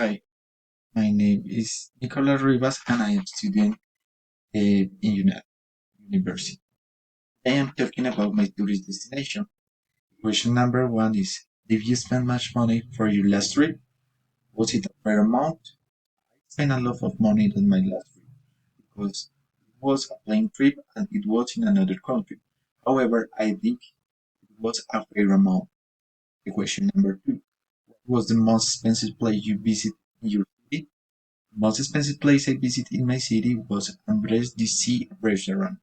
Hi, my name is Nicolas Rivas and I am studying in university. I am talking about my tourist destination. Question number one is, did you spend much money for your last trip? Was it a fair amount? I spent a lot of money on my last trip because it was a plane trip and it was in another country. However, I think it was a fair amount. The question number two, what was the most expensive place you visited in your city? The most expensive place I visited in my city was Andres DC restaurant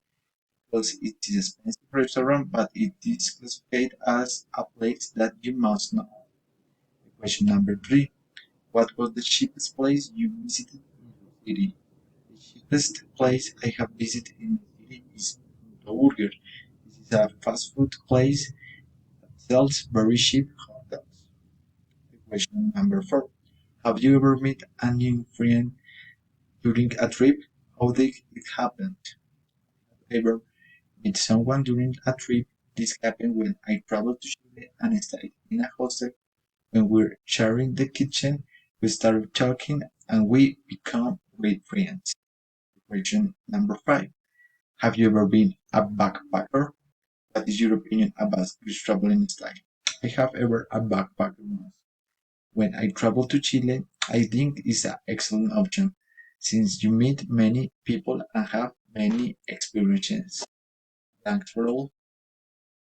because it is an expensive restaurant, but it is classified as a place that you must know. Question number three. What was the cheapest place you visited in your city? The cheapest place I have visited in my city is Burger. This is a fast food place that sells very cheap hot dogs. Question number four. Have you ever met a new friend during a trip? How did it happen? Ever met someone during a trip? This happened when I traveled to Chile and stayed in a hostel. When we were sharing the kitchen, we started talking and we became great friends. Question number five. Have you ever been a backpacker? What is your opinion about your traveling style? I have ever a backpacker once. When I travel to Chile, I think it's an excellent option since you meet many people and have many experiences. Thanks for all.